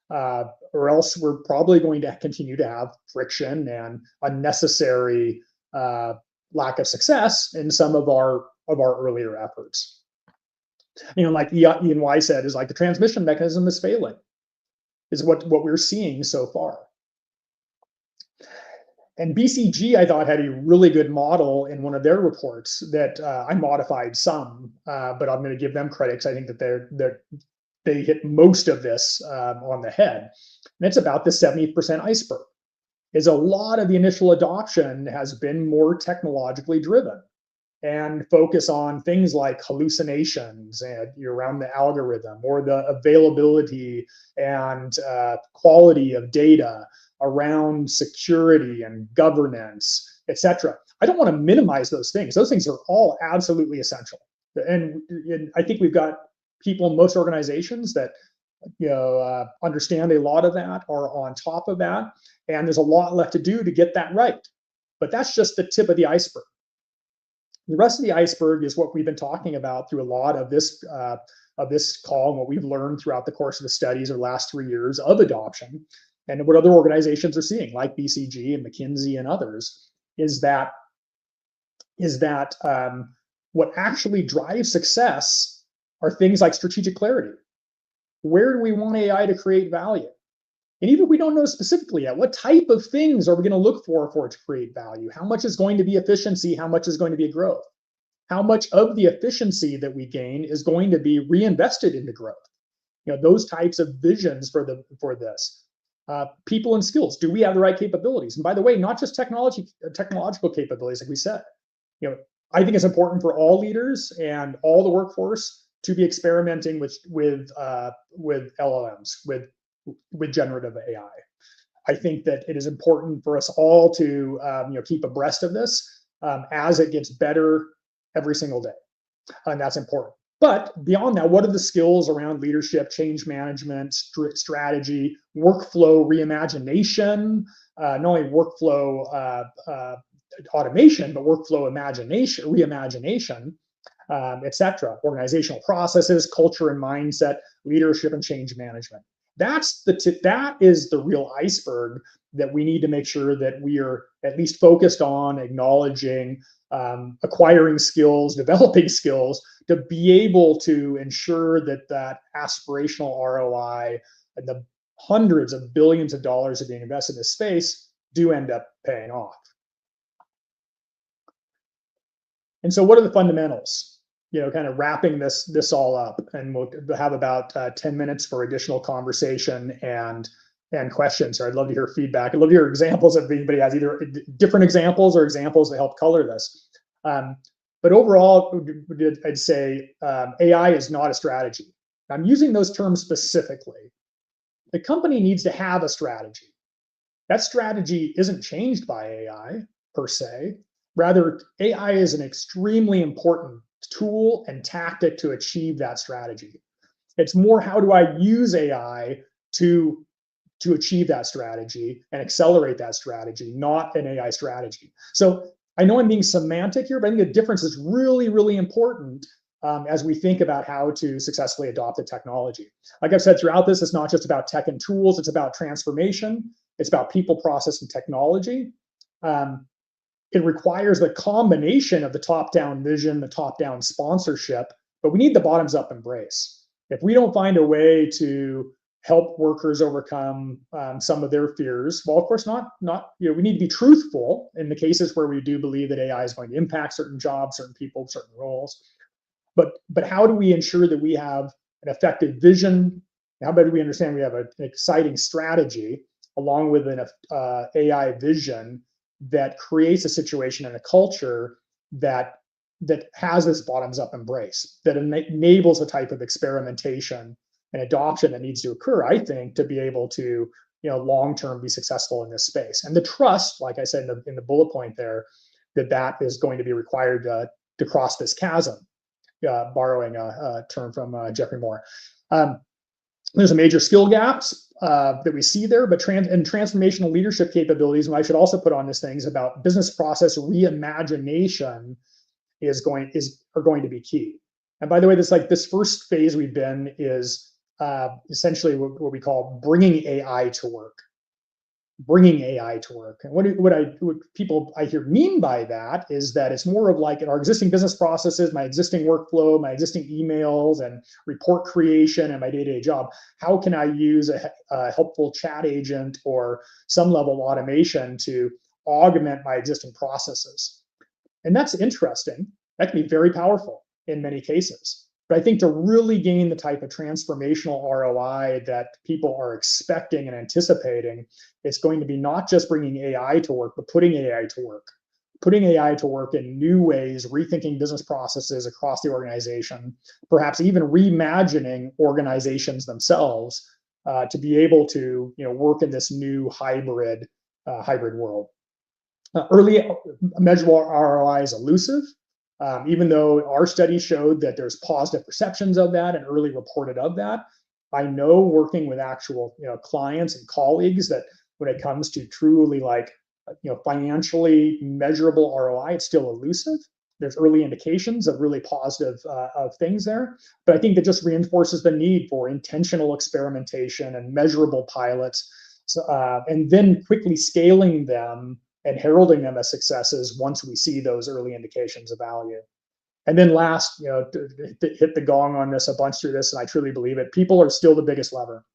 Or else we're probably going to continue to have friction and unnecessary lack of success in some of our earlier efforts. Like Ian Y said, is like the transmission mechanism is failing, is what we're seeing so far. And BCG, I thought, had a really good model in one of their reports that I modified some, but I'm going to give them credit because I think that they hit most of this on the head. And it's about the 70% iceberg. Is a lot of the initial adoption has been more technologically driven and focus on things like hallucinations and around the algorithm, or the availability and quality of data around security and governance, etc. I don't want to minimize those things. Those things are all absolutely essential. And I think we've got people in most organizations that understand a lot of that, are on top of that, and there's a lot left to do to get that right. But that's just the tip of the iceberg. The rest of the iceberg is what we've been talking about through a lot of this call, and what we've learned throughout the course of the studies of the last 3 years of adoption, and what other organizations are seeing, like BCG and McKinsey and others, is that what actually drives success are things like strategic clarity. Where do we want AI to create value? And even if we don't know specifically yet, what type of things are we going to look for it to create value? How much is going to be efficiency? How much is going to be growth? How much of the efficiency that we gain is going to be reinvested into growth? Those types of visions for this. People and skills. Do we have the right capabilities? And by the way, not just technological capabilities, like we said. I think it's important for all leaders and all the workforce to be experimenting with LLMs, with generative AI. I think that it is important for us all to keep abreast of this as it gets better every single day, and that's important. But beyond that, what are the skills around leadership, change management, strategy, workflow reimagination, not only workflow automation, but workflow reimagination, etc. Organizational processes, culture and mindset, leadership and change management. That is the real iceberg that we need to make sure that we are at least focused on, acknowledging, acquiring skills, developing skills to be able to ensure that aspirational ROI and the hundreds of billions of dollars that are being invested in this space do end up paying off. And so what are the fundamentals? Kind of wrapping this all up, and we'll have about 10 minutes for additional conversation and questions. So I'd love to hear feedback. I'd love to hear examples if anybody has either different examples or examples that help color this. But overall, I'd say AI is not a strategy. I'm using those terms specifically. The company needs to have a strategy. That strategy isn't changed by AI per se. Rather, AI is an extremely important tool and tactic to achieve that strategy. It's more, how do I use AI to achieve that strategy and accelerate that strategy, not an AI strategy. So I know I'm being semantic here, but I think the difference is really, really important as we think about how to successfully adopt the technology. Like I've said throughout this, it's not just about tech and tools, it's about transformation. It's about people, process, and technology. It requires the combination of the top-down vision, the top-down sponsorship, but we need the bottoms-up embrace. If we don't find a way to help workers overcome some of their fears. Well, of course, not we need to be truthful in the cases where we do believe that AI is going to impact certain jobs, certain people, certain roles. But how do we ensure that we have an effective vision? How better we understand we have an exciting strategy along with an AI vision that creates a situation and a culture that has this bottoms up embrace, that enables a type of experimentation and adoption that needs to occur, I think, to be able to long term be successful in this space. And the trust, like I said in the bullet point there, that is going to be required to cross this chasm, borrowing a term from Jeffrey Moore. There's a major skill gaps that we see there, but transformational leadership capabilities, and I should also put on this things about business process reimagination are going to be key. And by the way, this first phase we've been is essentially what we call bringing AI to work. Bringing AI to work. And what people I hear mean by that is that it's more of like in our existing business processes, my existing workflow, my existing emails and report creation and my day-to-day job. How can I use a helpful chat agent or some level of automation to augment my existing processes? And that's interesting. That can be very powerful in many cases. But I think to really gain the type of transformational ROI that people are expecting and anticipating, it's going to be not just bringing AI to work, but putting AI to work. Putting AI to work in new ways, rethinking business processes across the organization, perhaps even reimagining organizations themselves to be able to work in this new hybrid world. Early measurable ROI is elusive. Even though our study showed that there's positive perceptions of that and early reported of that, I know working with actual clients and colleagues that when it comes to truly financially measurable ROI, it's still elusive. There's early indications of really positive of things there, but I think that just reinforces the need for intentional experimentation and measurable pilots, and then quickly scaling them and heralding them as successes once we see those early indications of value. And then last, to hit the gong on this a bunch through this, and I truly believe it, people are still the biggest lever.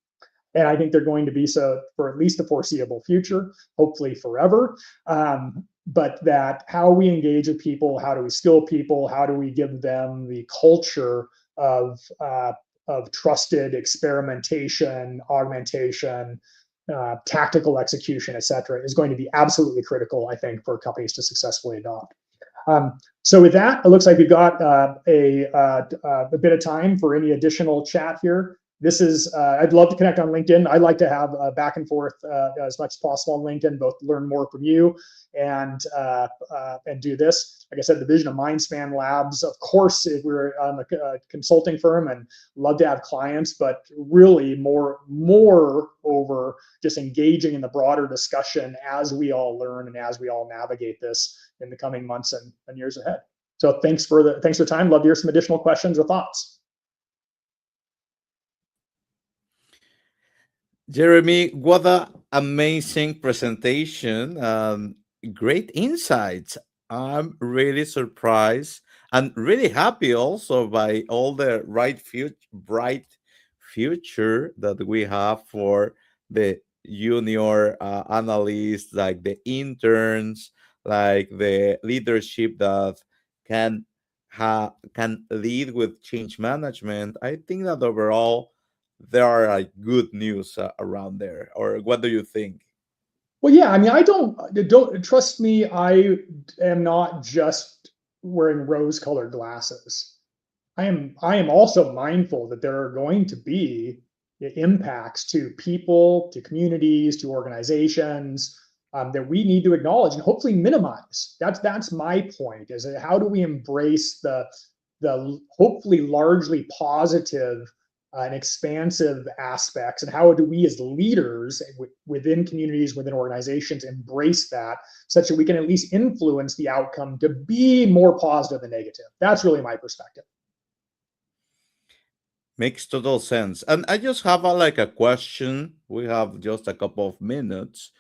And I think they're going to be so for at least the foreseeable future, hopefully forever. But that how we engage with people, how do we skill people, how do we give them the culture of trusted experimentation, augmentation, tactical execution, et cetera, is going to be absolutely critical, I think, for companies to successfully adopt. So with that, it looks like we've got a bit of time for any additional chat here. This is, I'd love to connect on LinkedIn. I'd like to have back and forth as much as possible on LinkedIn, both learn more from you and do this. Like I said, the vision of Mindspan Labs, of course, if we're a consulting firm and love to have clients, but really more over just engaging in the broader discussion as we all learn and as we all navigate this in the coming months and years ahead. So thanks for the time. Love to hear some additional questions or thoughts. Jeremy, what an amazing presentation. Great insights. I'm really surprised and really happy also by all the bright future that we have for the junior analysts, like the interns, like the leadership that can can lead with change management. I think that overall there are like good news around there. Or what do you think? Well, yeah, I mean, I don't trust me. I am not just wearing rose-colored glasses. I am also mindful that there are going to be impacts to people, to communities, to organizations that we need to acknowledge and hopefully minimize. That's my point. Is how do we embrace the hopefully largely positive and expansive aspects, and how do we as leaders within communities, within organizations, embrace that such that we can at least influence the outcome to be more positive than negative. That's really my perspective. Makes total sense. And I just have like a question. We have just a couple of minutes,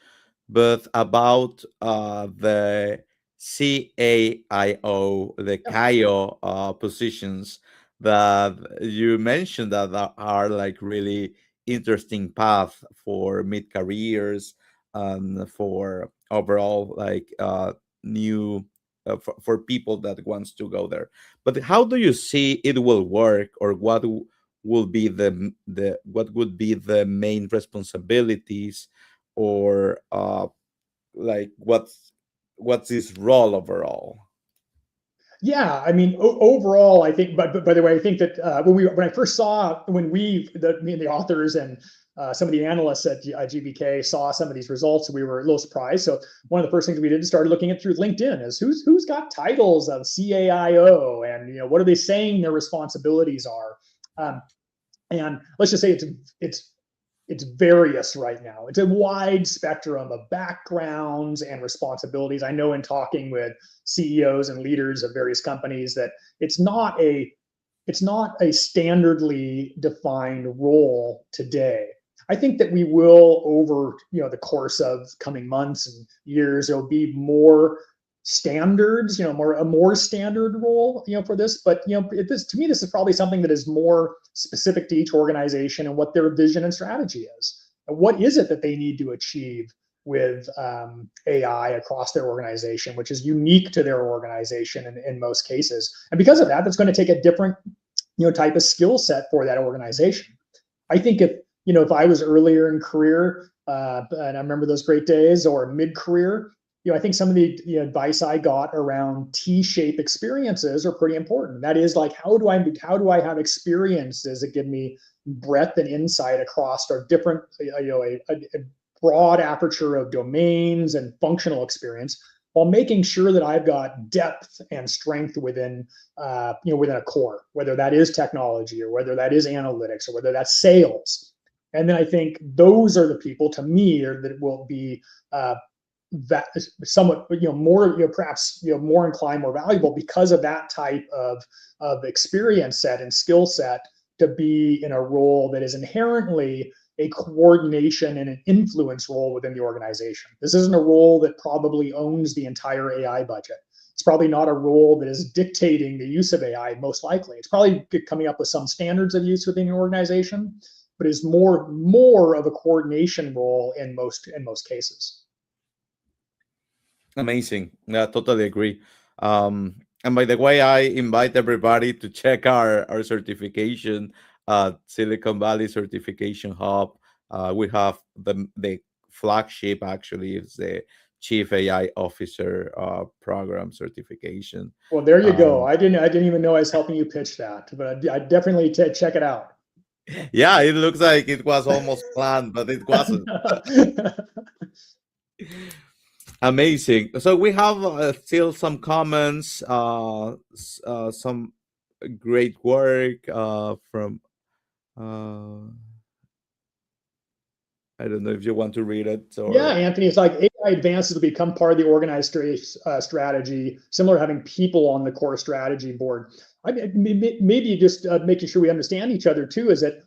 but about the CAIO, the CAIO positions that you mentioned that are like really interesting path for mid careers and for overall like new for people that wants to go there. But how do you see it will work, or what will be the what would be the main responsibilities, or like what's his role overall? Yeah, I mean, overall, I think. But by the way, I think that when I first saw me and the authors and some of the analysts at GBK saw some of these results, we were a little surprised. So one of the first things we did is started looking at through LinkedIn is who's got titles of CAIO, and what are they saying their responsibilities are. And let's just say it's various right now. It's a wide spectrum of backgrounds and responsibilities. I know in talking with CEOs and leaders of various companies that it's not a standardly defined role today. I think that we will, over the course of coming months and years, there'll be more standards, a more standard role, for this. But to me, this is probably something that is more specific to each organization and what their vision and strategy is. And what is it that they need to achieve with AI across their organization, which is unique to their organization in most cases. And because of that, that's going to take a different type of skill set for that organization. I think if I was earlier in career, and I remember those great days, or mid-career, I think some of the advice I got around T-shaped experiences are pretty important. That is, like, how do I have experiences that give me breadth and insight across our different, a broad aperture of domains and functional experience, while making sure that I've got depth and strength within a core, whether that is technology or whether that is analytics or whether that's sales. And then I think those are the people, to me, that will be that somewhat more perhaps more inclined, more valuable, because of that type of experience set and skill set, to be in a role that is inherently a coordination and an influence role within the organization. This isn't a role that probably owns the entire AI budget. It's probably not a role that is dictating the use of AI, most likely. It's probably coming up with some standards of use within your organization, but is more of a coordination role in most cases. Amazing. Yeah, totally agree. And by the way, I invite everybody to check our certification at Silicon Valley Certification Hub. We have the flagship, actually, is the Chief AI Officer program certification. Well, there you go. I didn't even know I was helping you pitch that, but I definitely check it out. Yeah, it looks like it was almost planned, but it wasn't. Amazing. So we have still some comments, some great work from. I don't know if you want to read it. Or... Yeah, Anthony, it's like AI advances will become part of the organized strategy, similar to having people on the core strategy board. Maybe just making sure we understand each other too, is that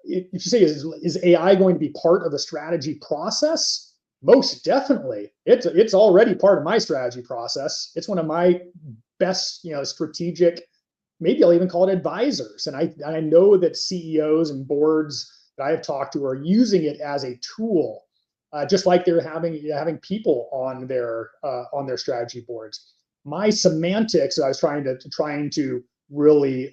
if you say, is AI going to be part of the strategy process? Most definitely. It's already part of my strategy process. It's one of my best, strategic, maybe I'll even call it advisors. And I know that CEOs and boards that I have talked to are using it as a tool, just like they're having people on their strategy boards. My semantics, I was trying to really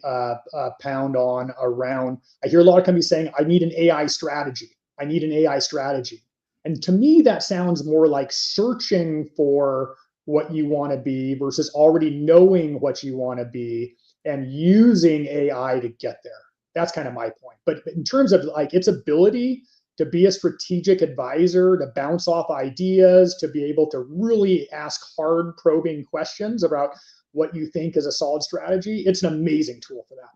pound on around. I hear a lot of companies saying, "I need an AI strategy. I need an AI strategy." And to me, that sounds more like searching for what you want to be versus already knowing what you want to be and using AI to get there. That's kind of my point. But in terms of like its ability to be a strategic advisor, to bounce off ideas, to be able to really ask hard probing questions about what you think is a solid strategy, it's an amazing tool for that.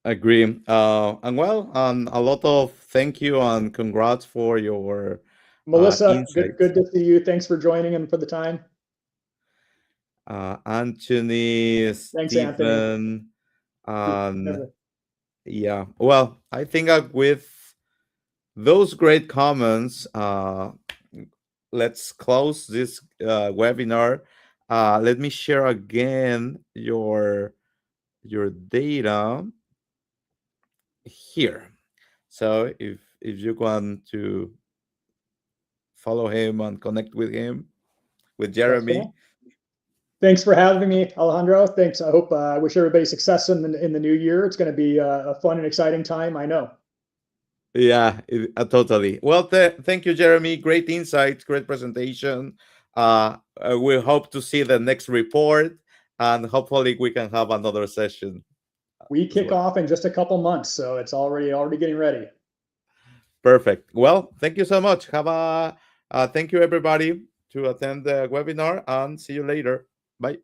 Agree. And well, a lot of thank you and congrats for your Melissa, insights. good to see you. Thanks for joining and for the time. Anthony, Thanks, Stephen, Anthony. Yeah. Well, I think with those great comments, let's close this webinar. Let me share again your data. here. So if you want to follow him and connect with him, with Jeremy. Thanks for having me, Alejandro. Thanks. I wish everybody success in the new year. It's going to be a fun and exciting time, I know. Yeah, totally. Well, thank you, Jeremy. Great insights, great presentation. We hope to see the next report, and hopefully we can have another session. We kick off in just a couple months, so it's already getting ready. Perfect. Well, thank you so much. Thank you, everybody, to attend the webinar, and see you later. Bye.